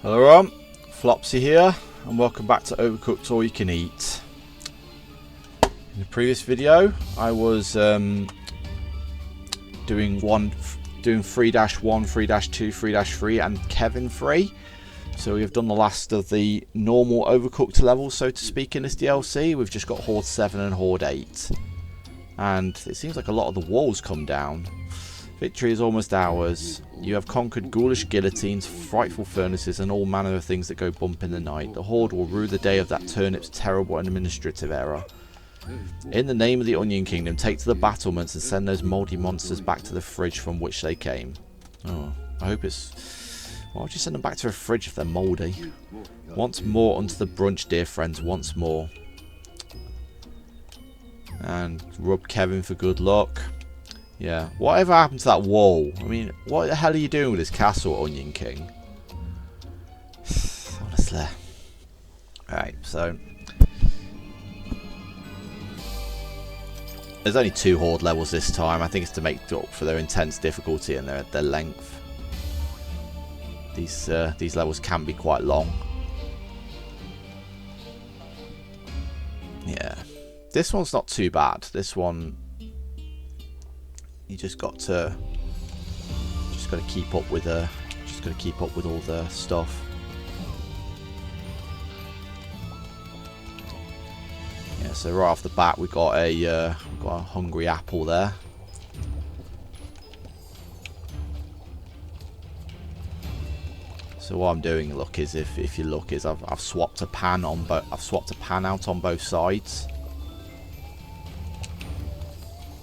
Hello everyone, Flopsy here, and welcome back to Overcooked All You Can Eat. In the previous video, I was doing 3-1, 3-2, 3-3, and Kevin 3. So we have done the last of the normal Overcooked levels, so to speak, in this DLC. We've just got Horde 7 and Horde 8. And it seems like a lot of the walls come down. Victory is almost ours. You have conquered ghoulish guillotines, frightful furnaces, and all manner of things that go bump in the night. The Horde will rue the day of that turnip's terrible administrative error. In the name of the Onion Kingdom, take to the battlements and send those mouldy monsters back to the fridge from which they came. Oh, I hope it's... Why would you send them back to a fridge if they're mouldy? Once more onto the brunch, dear friends, once more. And rub Kevin for good luck. Yeah, whatever happened to that wall? I mean, what the hell are you doing with this castle, Onion King? Honestly. Alright, so... There's only 2 Horde levels this time. I think it's to make up for their intense difficulty and their length. These levels can be quite long. Yeah. This one's not too bad. This one... You just got to keep up with all the stuff. Yeah, so right off the bat we got a hungry apple there. So what I'm doing, look, is if you look, is I've swapped a pan on out on both sides.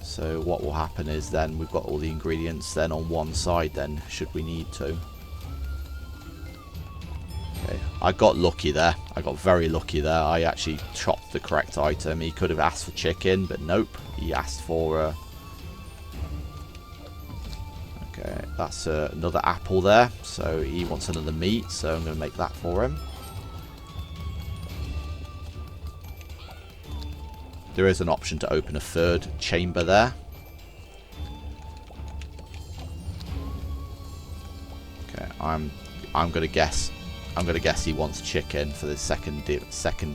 So what will happen is then we've got all the ingredients then on one side then, should we need to. Okay, I got lucky there. I got very lucky there. I actually chopped the correct item. He could have asked for chicken, but nope. He asked for... Okay, that's another apple there. So he wants another meat, so I'm going to make that for him. There is an option to open a 3rd chamber there. Okay, I'm gonna guess he wants chicken for the second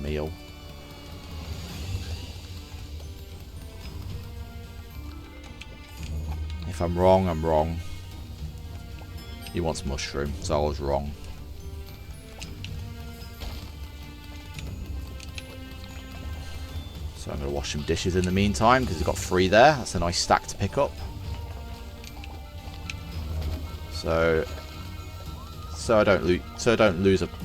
meal. If I'm wrong, I'm wrong. He wants mushroom, so I was wrong. So I'm going to wash some dishes in the meantime because he's got 3 there. That's a nice stack to pick up. So I don't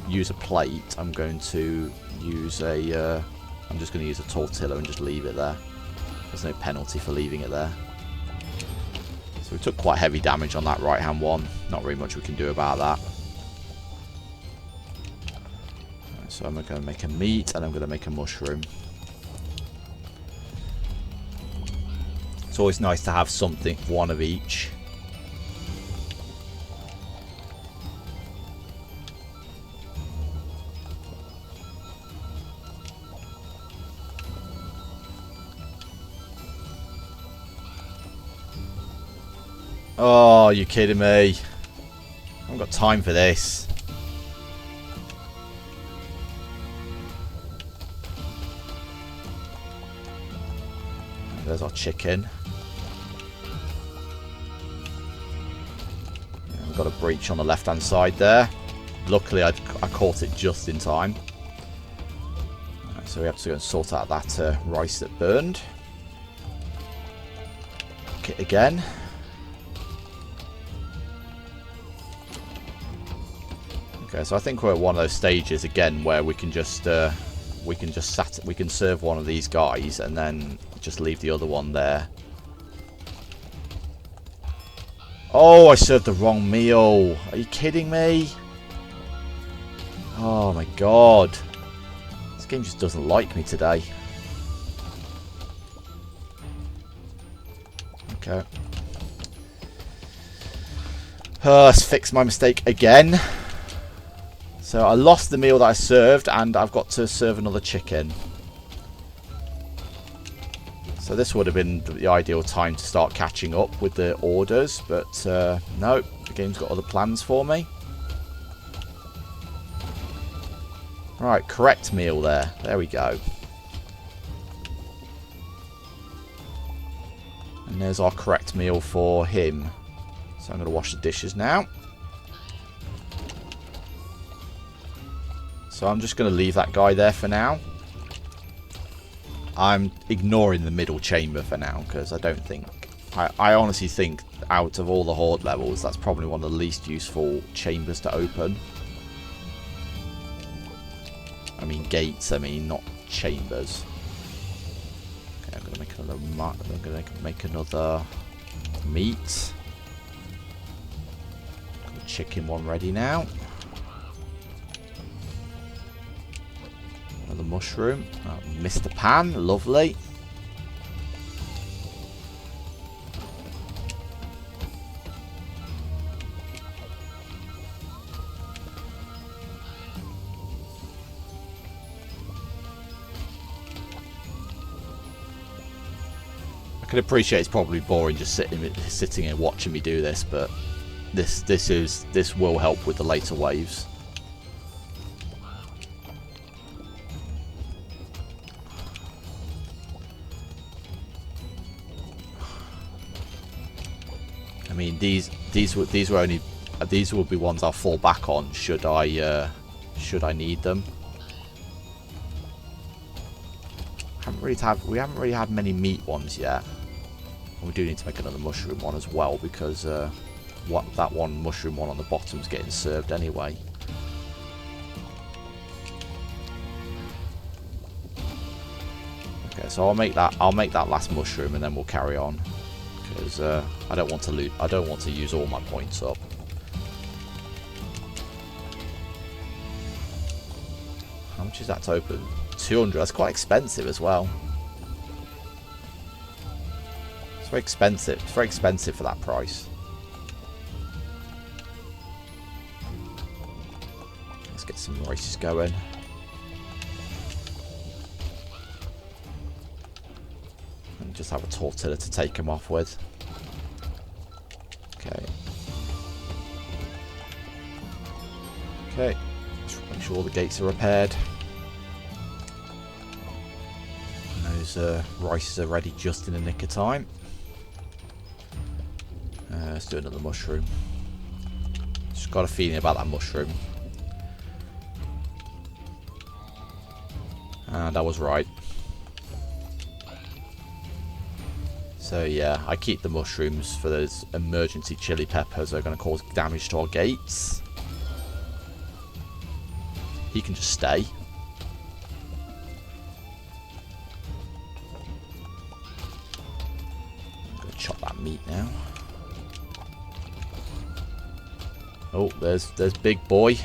use a plate. I'm going to use a. I'm just going to use a tortilla and just leave it there. There's no penalty for leaving it there. So we took quite heavy damage on that right hand one. Not really much we can do about that. So I'm going to make a meat and I'm going to make a mushroom. It's always nice to have something, one of each. Oh, you kidding me? I haven't got time for this. There's our chicken. We've got a breach on the left hand side there. Luckily I caught it just in time. Right, so we have to go and sort out that rice that burned. Cook it again. Okay, so I think we're at one of those stages again where we can just serve one of these guys and then just leave the other one there. Oh, I served the wrong meal. Are you kidding me? Oh my god. This game just doesn't like me today. Okay. Let's fix my mistake again. So I lost the meal that I served and I've got to serve another chicken. So this would have been the ideal time to start catching up with the orders, but no, the game's got other plans for me. Right, correct meal there. There we go. And there's our correct meal for him. So I'm going to wash the dishes now. So I'm just going to leave that guy there for now. I'm ignoring the middle chamber for now because I don't think... I honestly think out of all the Horde levels, that's probably one of the least useful chambers to open. I mean gates, I mean not chambers. Okay, I'm going to make another meat. Got the chicken one ready now. Another mushroom. Oh, Mr. Pan, lovely. I can appreciate it's probably boring just sitting and watching me do this, but this will help with the later waves. I mean, these will be ones I'll fall back on should I need them. We haven't really had many meat ones yet. And we do need to make another mushroom one as well because that one mushroom one on the bottom is getting served anyway. Okay, so I'll make that last mushroom and then we'll carry on because I don't want to use all my points up. How much is that to open? 200. That's quite expensive as well. It's very expensive. It's very expensive for that price. Let's get some races going. And just have a tortilla to take them off with. Okay. Okay. Just make sure all the gates are repaired. Those rices are ready just in the nick of time. Let's do another mushroom. Just got a feeling about that mushroom. And I was right. So yeah, I keep the mushrooms for those emergency chili peppers that are going to cause damage to our gates. He can just stay. Chop that meat now. Oh, there's big boy. He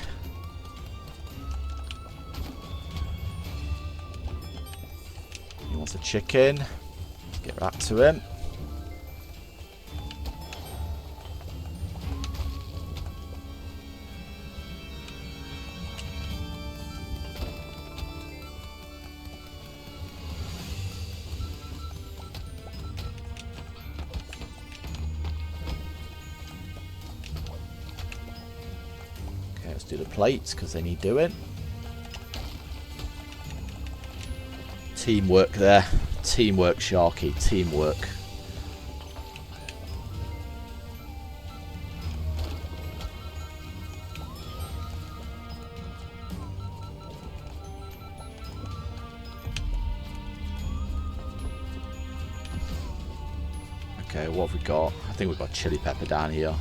wants a chicken. Let's get that to him. Let's do the plates because they need doing. Teamwork there. Teamwork, Sharky. Teamwork. Okay, what have we got? I think we've got chili pepper down here.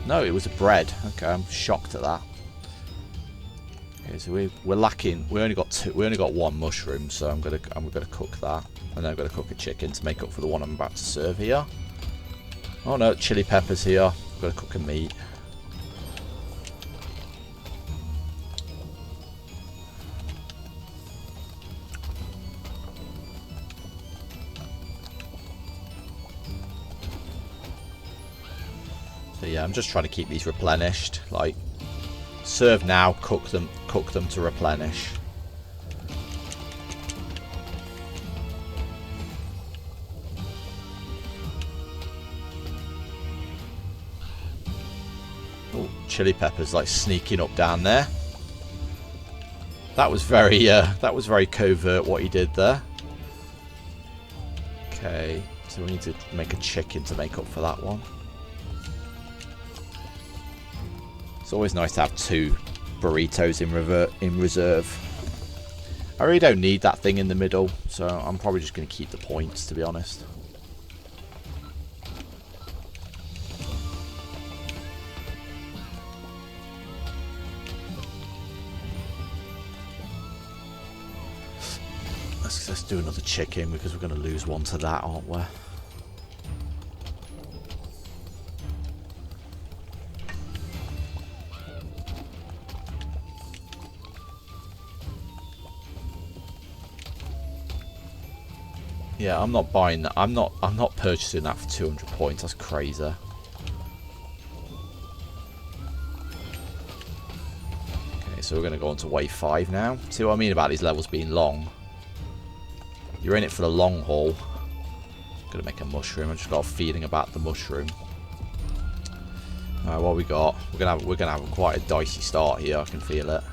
No, it was a bread. Okay, I'm shocked at that. Okay, so we're lacking. We only got two. We only got one mushroom, so I'm gonna cook that, and then I'm gonna cook a chicken to make up for the one I'm about to serve here. Oh no, chili peppers here. I'm gonna cook a meat. So yeah, I'm just trying to keep these replenished. Like, serve now, cook them to replenish. Oh, chili peppers like sneaking up down there. That was very covert what he did there. Okay, so we need to make a chicken to make up for that one. It's always nice to have 2 burritos in reserve. I really don't need that thing in the middle, so I'm probably just going to keep the points, to be honest. Let's do another chicken because we're going to lose one to that, aren't we? Yeah, I'm not buying that. I'm not purchasing that for 200 points. That's crazy. Okay, so we're going to go on to wave 5 now. See what I mean about these levels being long? You're in it for the long haul. Gonna make a mushroom. I just got a feeling about the mushroom. Alright, what we got? We're gonna have quite a dicey start here. I can feel it.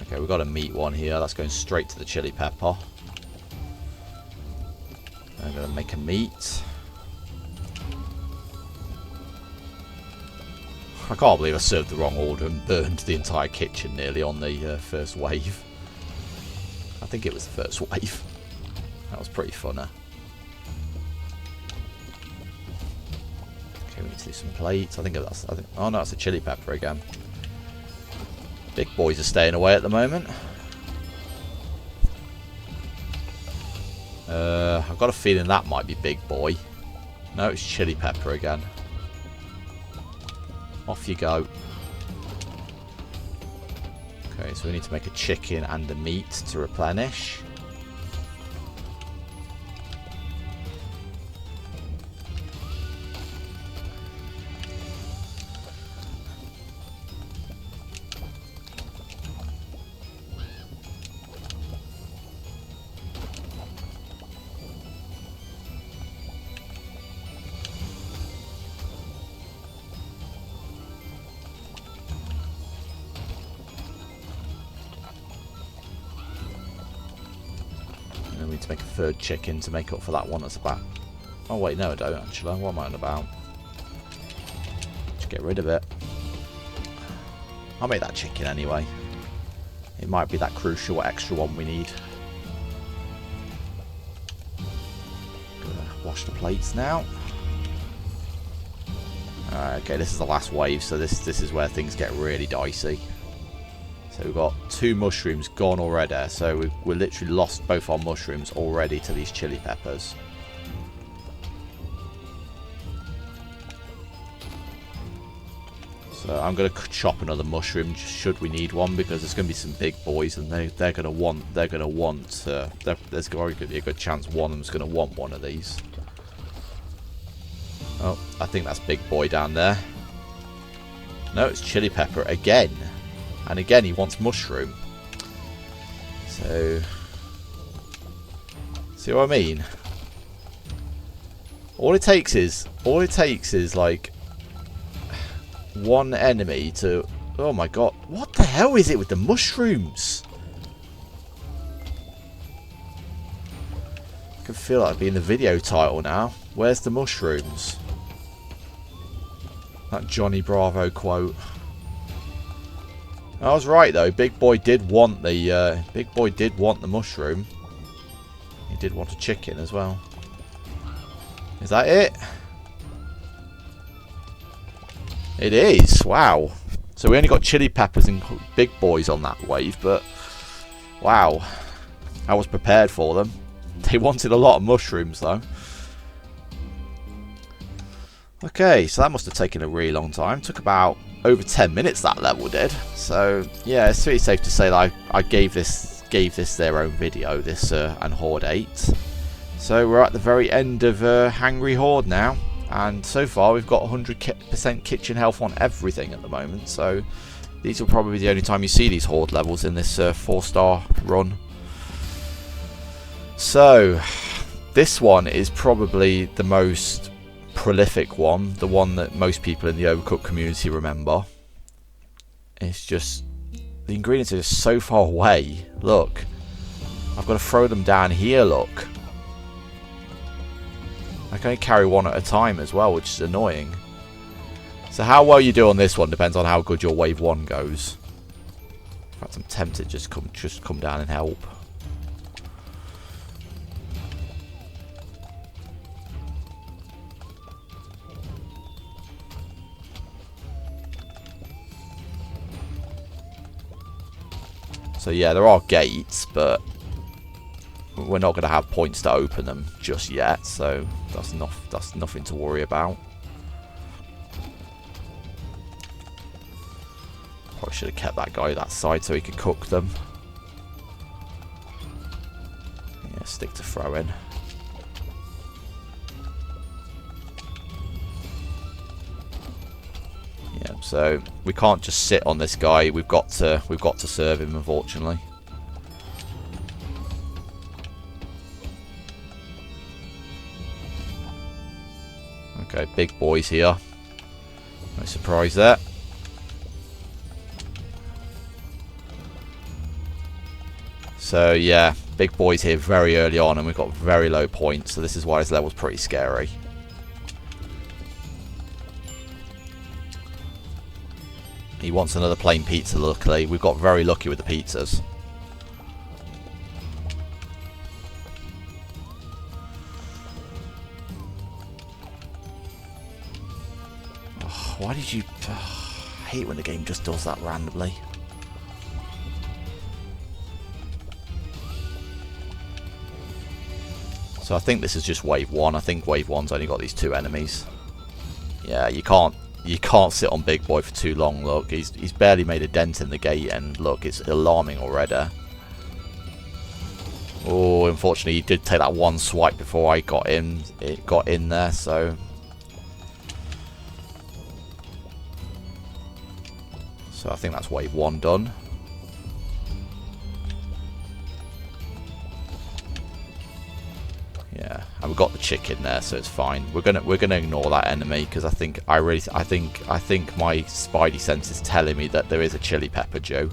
Okay, we've got a meat one here. That's going straight to the chili pepper. I'm gonna make a meat. I can't believe I served the wrong order and burned the entire kitchen nearly on the first wave. I think it was the first wave. That was pretty funny. Okay, we need to do some plates. Oh no, that's a chili pepper again. Big boys are staying away at the moment. I've got a feeling that might be big boy. No, it's chili pepper again. Off you go. Okay, so we need to make a chicken and a meat to replenish. We need to make a 3rd chicken to make up for that one that's about... Oh wait, no I don't actually. What am I on about? Just get rid of it. I'll make that chicken anyway. It might be that crucial extra one we need. Gonna wash the plates now. Alright, okay, this is the last wave, so this is where things get really dicey. So we've got 2 mushrooms gone already. So we've literally lost both our mushrooms already to these chili peppers. So I'm going to chop another mushroom should we need one, because there's going to be some big boys and they're going to want there's going to be a good chance one of them's going to want one of these. Oh, I think that's big boy down there. No, it's chili pepper again. And again, he wants mushroom. So, see what I mean? All it takes is like one enemy to... Oh my god, what the hell is it with the mushrooms? I can feel like being the video title now. Where's the mushrooms? That Johnny Bravo quote. I was right though. Big boy did want the mushroom. He did want a chicken as well. Is that it? It is. Wow. So we only got chili peppers and big boys on that wave, but wow, I was prepared for them. They wanted a lot of mushrooms though. Okay, so that must have taken a really long time. Took about over 10 minutes that level did. So yeah, it's pretty safe to say that I gave this their own video, this and Horde 8. So we're at the very end of Hangry Horde now, and so far we've got 100% kitchen health on everything at the moment. So these will probably be the only time you see these Horde levels in this 4-star run. So this one is probably the most prolific one, the one that most people in the Overcooked community remember. It's just The ingredients are just so far away. Look. I've got to throw them down here, look. I can only carry one at a time as well, which is annoying. So how well you do on this one depends on how good your wave 1 goes. In fact, I'm tempted to just come down and help. So yeah, there are gates, but we're not going to have points to open them just yet, so that's nothing to worry about. Probably should have kept that guy that side so he could cook them. Yeah, stick to throwing. Yeah, so we can't just sit on this guy. We've got to serve him, unfortunately. Okay, big boys here. No surprise there. So yeah, big boys here very early on, and we've got very low points, so this is why this level's pretty scary. He wants another plain pizza, luckily. We've got very lucky with the pizzas. Oh, why did you... I hate when the game just does that randomly. So I think this is just wave 1. I think wave 1's only got these 2 enemies. Yeah, you can't sit on Big Boy for too long, look. He's barely made a dent in the gate, and look, it's alarming already. Oh, unfortunately, he did take that one swipe before I got in there, so... So I think that's wave 1 done. Yeah, and we've got the chicken there, so it's fine. We're gonna ignore that enemy because I think my spidey sense is telling me that there is a chili pepper Joe.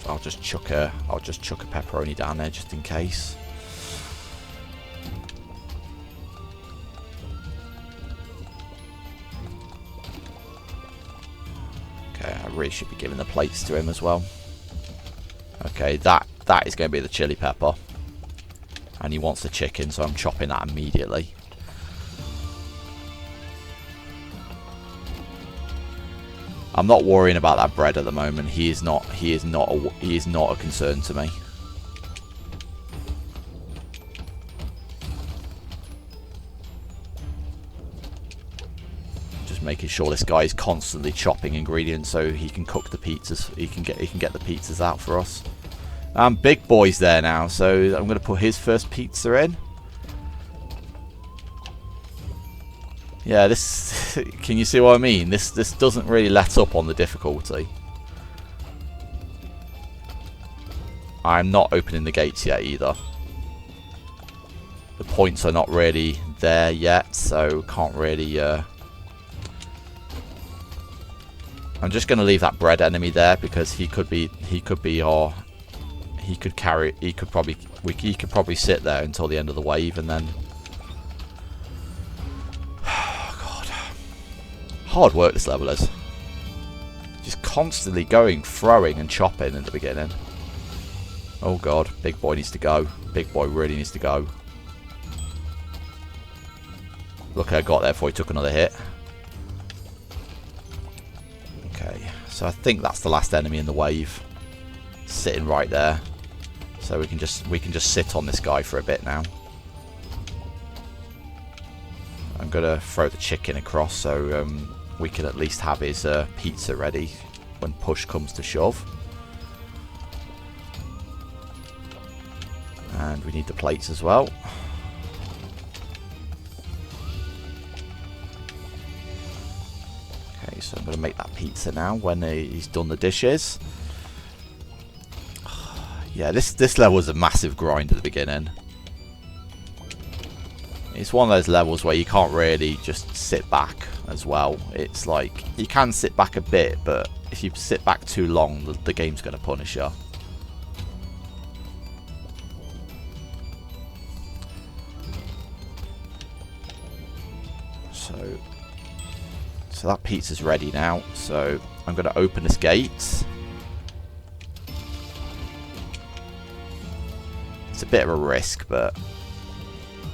I'll just chuck a pepperoni down there just in case. Okay, I really should be giving the plates to him as well. Okay, that is going to be the chili pepper. And he wants the chicken, so I'm chopping that immediately. I'm not worrying about that bread at the moment. He is not a concern to me. Just making sure this guy is constantly chopping ingredients so he can cook the pizzas. He can get the pizzas out for us. Big Boy's there now, so I'm going to put his first pizza in. Yeah, this... Can you see what I mean? This doesn't really let up on the difficulty. I'm not opening the gates yet either. The points are not really there yet, so can't really... I'm just going to leave that bread enemy there because he could probably sit there until the end of the wave and then... Hard work this level is. Just constantly going, throwing and chopping in the beginning. Oh god, Big Boy needs to go. Big Boy really needs to go. Look, I got there before he took another hit. Okay, so I think that's the last enemy in the wave. Sitting right there. So we can just sit on this guy for a bit now. I'm gonna throw the chicken across so we can at least have his pizza ready when push comes to shove. And we need the plates as well. Okay, so I'm gonna make that pizza now when he's done the dishes. Yeah, this level was a massive grind at the beginning. It's one of those levels where you can't really just sit back as well. It's like, you can sit back a bit, but if you sit back too long, the game's going to punish you. So that pizza's ready now. So I'm going to open this gate. It's a bit of a risk, but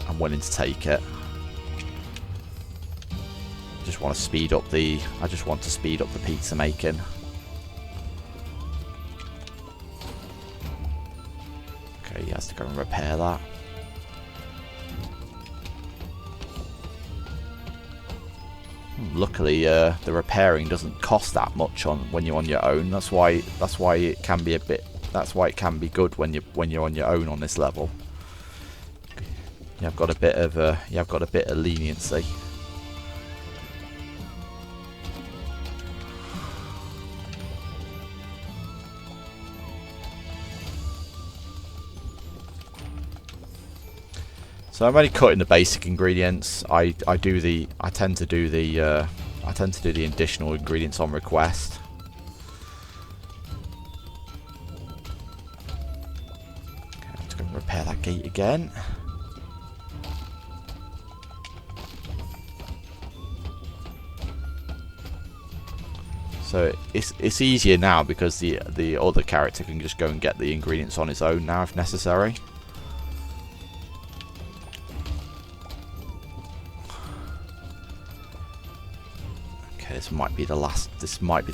I'm willing to take it. I just want to speed up the pizza making. Okay, he has to go and repair that. Luckily, the repairing doesn't cost that much when you're on your own. That's why it can be a bit. That's why it can be good when you're on your own on this level. You've got a bit of leniency. So I'm only cutting the basic ingredients. I tend to do the additional ingredients on request. Okay, let's go and repair that gate again. So it's easier now because the other character can just go and get the ingredients on his own now if necessary. This might be the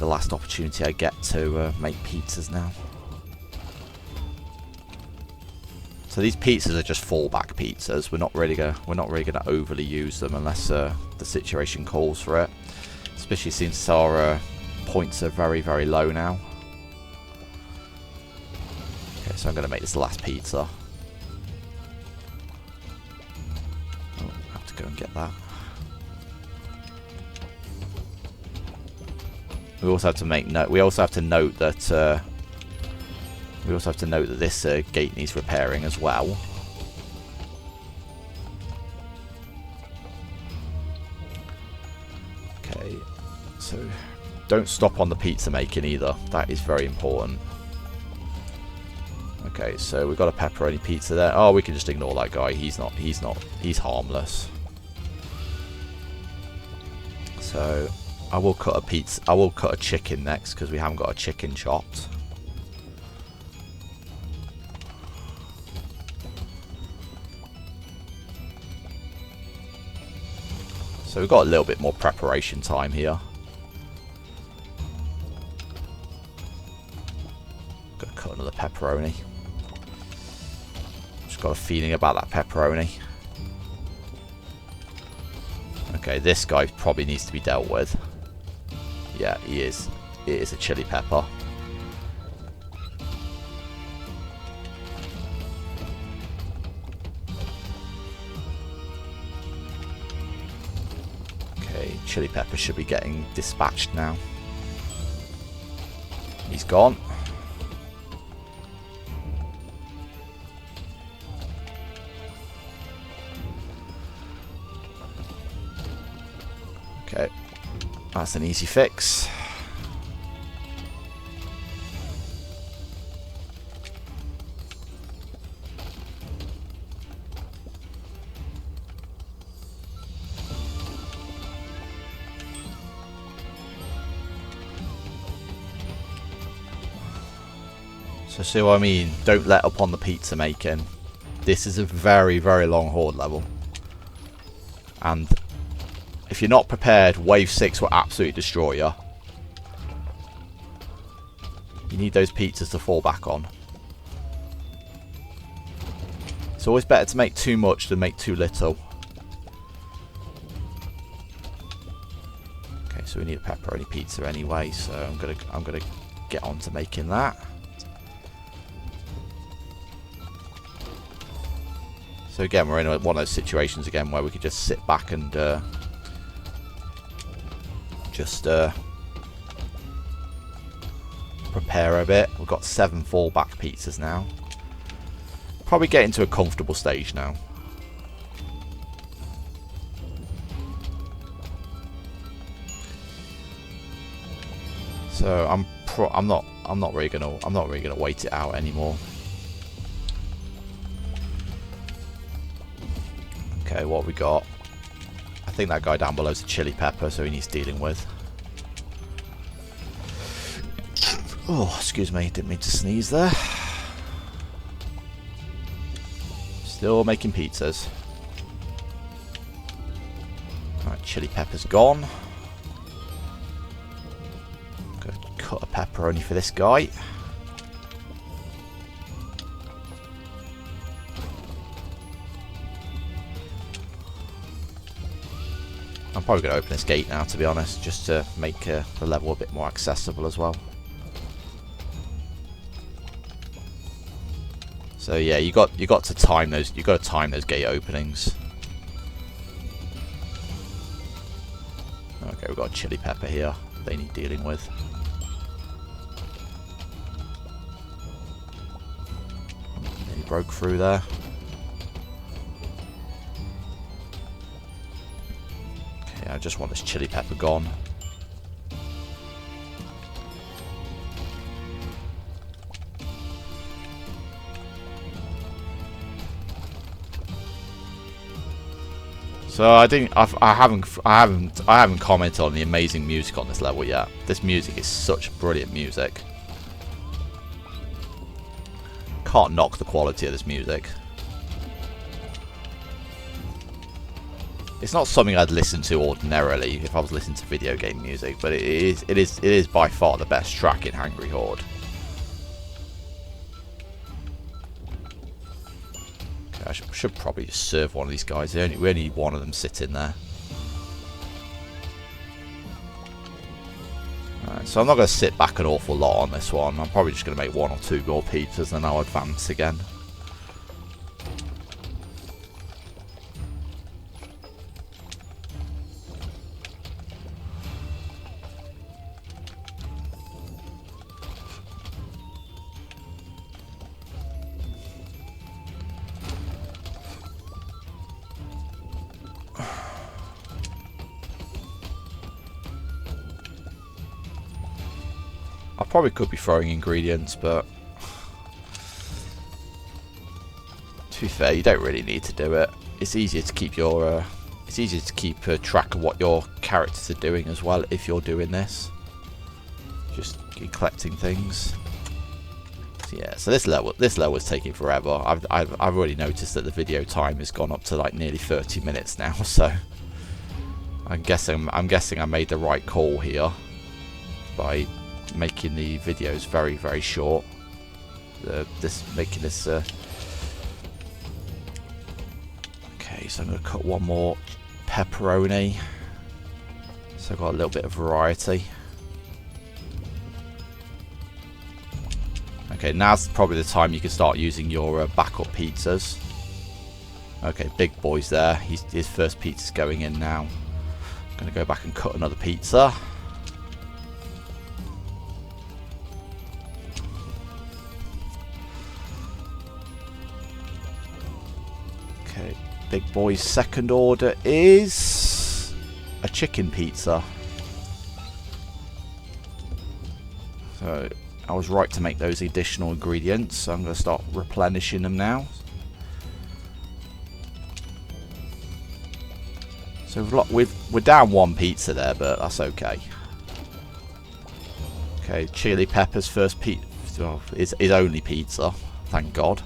last opportunity I get to make pizzas now. So these pizzas are just fallback pizzas. We're not really gonna overly use them unless the situation calls for it. Especially since our points are very, very low now. Okay, so I'm gonna make this the last pizza. Oh, I have to go and get that. We also have to make note. We also have to note that this gate needs repairing as well. Okay, so don't stop on the pizza making either. That is very important. Okay, so we've got a pepperoni pizza there. Oh, we can just ignore that guy. He's harmless. So I will cut a chicken next because we haven't got a chicken chopped. So we've got a little bit more preparation time here. Gonna cut another pepperoni. Just got a feeling about that pepperoni. Okay, this guy probably needs to be dealt with. Yeah, he is. It is a chili pepper. Okay, chili pepper should be getting dispatched now. He's gone. Okay, that's an easy fix. So see what I mean? Don't let up on the pizza making. This is a very, very long Horde level. And if you're not prepared, Wave 6 will absolutely destroy you. You need those pizzas to fall back on. It's always better to make too much than make too little. Okay, so we need a pepperoni pizza anyway, so I'm gonna get on to making that. So again, we're in one of those situations again where we could just sit back and just prepare a bit. We've got 7 fallback pizzas now. Probably getting to a comfortable stage now. So I'm not really gonna wait it out anymore. Okay, what have we got? I think that guy down below is a Chilli Pepper, so he needs dealing with. Oh, excuse me, didn't mean to sneeze there. Still making pizzas. Alright, Chilli Pepper's gone. Gonna cut a pepperoni for this guy. I'm probably going to open this gate now, to be honest, just to make the level a bit more accessible as well. So yeah, you got to time those. You got to time those gate openings. Okay, we've got a Chilli Pepper here. They need dealing with. Nearly broke through there. I just want this Chilli Pepper gone. So I haven't commented on the amazing music on this level yet. This music is such brilliant music. Can't knock the quality of this music. It's not something I'd listen to ordinarily if I was listening to video game music, but it is by far the best track in Hangry Horde. Okay, I should probably just serve one of these guys. We only need one of them sitting there. Alright, so I'm not going to sit back an awful lot on this one. I'm probably just going to make one or two more pizzas and then I'll advance again. I probably could be throwing ingredients, but to be fair, you don't really need to do it. It's easier to keep your track of what your characters are doing as well if you're doing this. Just collecting things. So yeah, so this level is taking forever. I've already noticed that the video time has gone up to like nearly 30 minutes now. So I'm guessing I made the right call here by making the videos very, very short. Making this. Okay, so I'm going to cut one more pepperoni. So I've got a little bit of variety. Okay, now's probably the time you can start using your backup pizzas. Okay, big boy's there. His first pizza's going in now. I'm going to go back and cut another pizza. Okay, big boy's second order is a chicken pizza. So I was right to make those additional ingredients, so I'm going to start replenishing them now. So we're down one pizza there, but that's okay. Okay, Chilli Peppers' first pizza, well, his only pizza, thank God.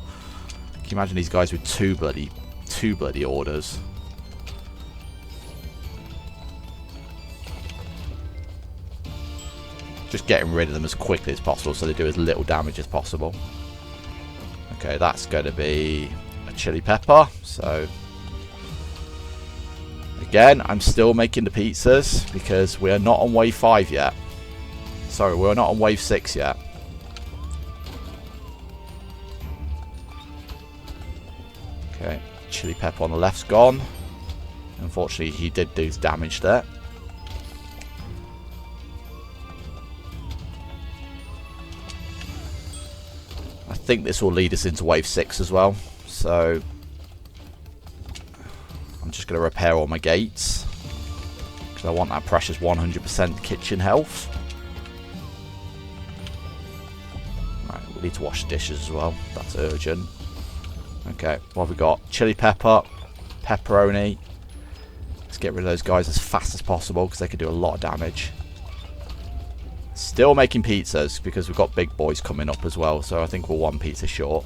Can you imagine these guys with two bloody orders? Just getting rid of them as quickly as possible so they do as little damage as possible. Okay, that's going to be a Chilli Pepper. So again, I'm still making the pizzas because we are not on wave 5 yet. Sorry, we're not on wave 6 yet. Okay, Chilli Pepper on the left's gone. Unfortunately, he did do damage there. I think this will lead us into wave 6 as well. So I'm just going to repair all my gates because I want that precious 100% kitchen health. we need to wash the dishes as well. That's urgent. Okay, what have we got? Chili pepper, pepperoni. Let's get rid of those guys as fast as possible because they can do a lot of damage. Still making pizzas because we've got big boys coming up as well, so I think we're one pizza short.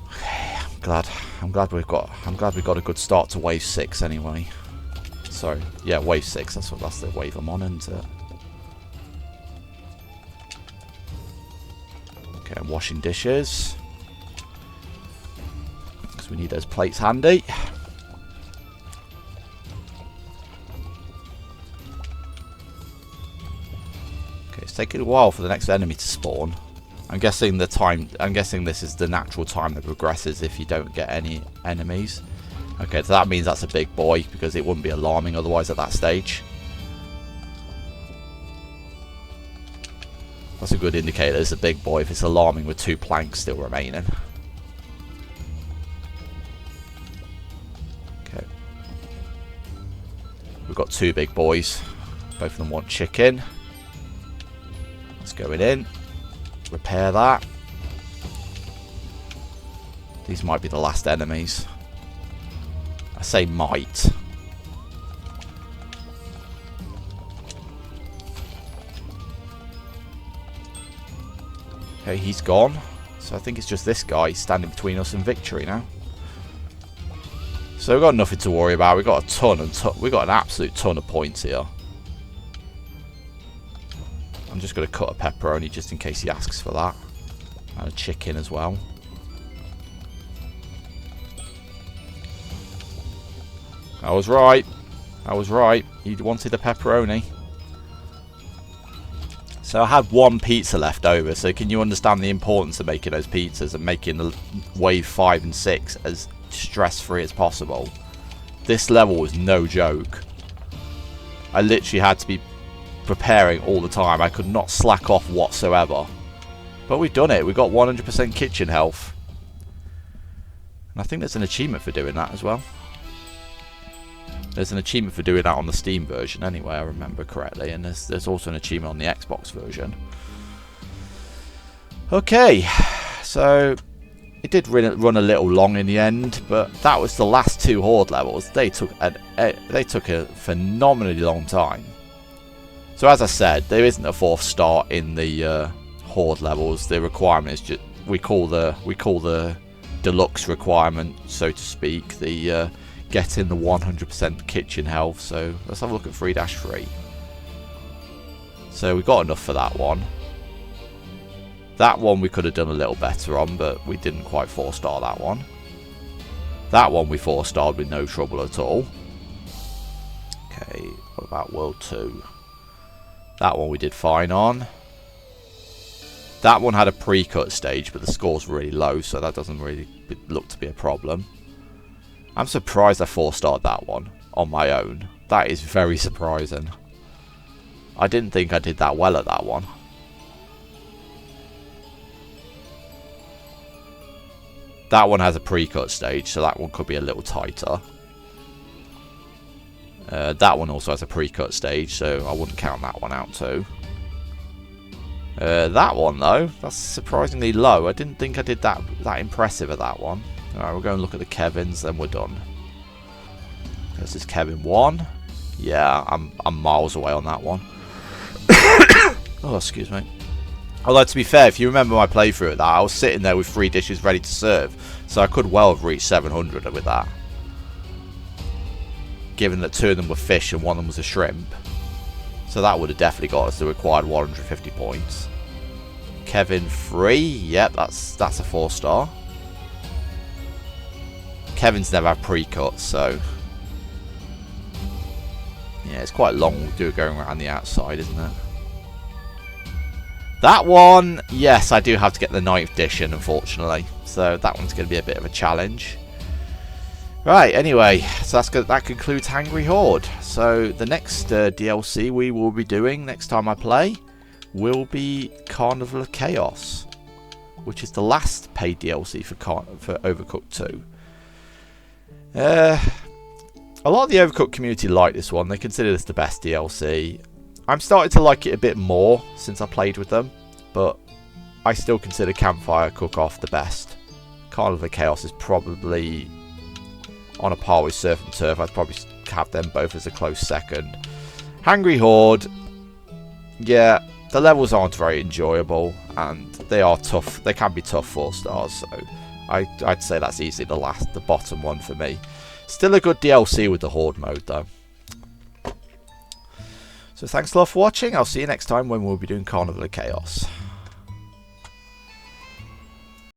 Okay, I'm glad we've got a good start to wave 6 anyway. Sorry, yeah, wave 6. That's the wave I'm on, isn't it? Okay, I'm washing dishes because we need those plates handy. It's taking a while for the next enemy to spawn. I'm guessing this is the natural time that progresses if you don't get any enemies. Okay, so that means that's a big boy because it wouldn't be alarming otherwise at that stage. That's a good indicator. It's a big boy if it's alarming with 2 planks still remaining. Okay. We've got 2 big boys. Both of them want chicken. Going in, repair that. These might be the last enemies. I say might. Okay, he's gone. So I think it's just this guy standing between us and victory now. So we've got nothing to worry about. We've got we've got an absolute ton of points here. I'm just going to cut a pepperoni just in case he asks for that. And a chicken as well. I was right. I was right. He wanted a pepperoni. So I had 1 pizza left over. So can you understand the importance of making those pizzas and making the wave 5 and 6 as stress-free as possible? This level was no joke. I literally had to be preparing all the time. I could not slack off whatsoever. But we've done it. We've got 100% kitchen health. And I think there's an achievement for doing that as well. There's an achievement for doing that on the Steam version anyway, I remember correctly. And there's also an achievement on the Xbox version. Okay. So it did run a little long in the end, but that was the last 2 Horde levels. They took a phenomenally long time. So as I said, there isn't a 4th star in the Horde levels. The requirement is just we call the deluxe requirement, so to speak, the getting the 100% kitchen health. So let's have a look at 3-3. So we got enough for that one. That one we could have done a little better on, but we didn't quite 4-star that one. That one we 4-starred with no trouble at all. Okay, what about World 2? That one we did fine on. That one had a pre-cut stage, but the score's really low, so that doesn't really look to be a problem. I'm surprised I 4-starred that one on my own. That is very surprising. I didn't think I did that well at that one. That one has a pre-cut stage, so that one could be a little tighter. That one also has a pre-cut stage, so I wouldn't count that one out too. That one though, that's surprisingly low. I didn't think I did that impressive at that one. Alright, we'll go and look at the Kevins, then we're done. This is Kevin 1. Yeah, I'm miles away on that one. Oh, excuse me. Although, to be fair, if you remember my playthrough of that, I was sitting there with 3 dishes ready to serve, so I could well have reached 700 with that. Given that 2 of them were fish and 1 of them was a shrimp. So that would have definitely got us the required 150 points. Kevin 3, yep, that's a 4-star. Kevin's never had pre-cuts, so... yeah, it's quite long going around the outside, isn't it? That one, yes, I do have to get the 9th edition, unfortunately. So that one's going to be a bit of a challenge. Right, anyway, so that concludes Hangry Horde. So the next DLC we will be doing next time I play will be Carnival of Chaos, which is the last paid DLC for Overcooked 2. A lot of the Overcooked community like this one. They consider this the best DLC. I'm starting to like it a bit more since I played with them, but I still consider Campfire Cook-Off the best. Carnival of Chaos is probably on a par with Surf and Turf. I'd probably have them both as a close second. Hangry Horde, yeah, the levels aren't very enjoyable, and they are tough. They can be tough 4 stars, so I'd say that's easily the bottom one for me. Still a good DLC with the Horde mode, though. So thanks a lot for watching. I'll see you next time when we'll be doing Carnival of Chaos.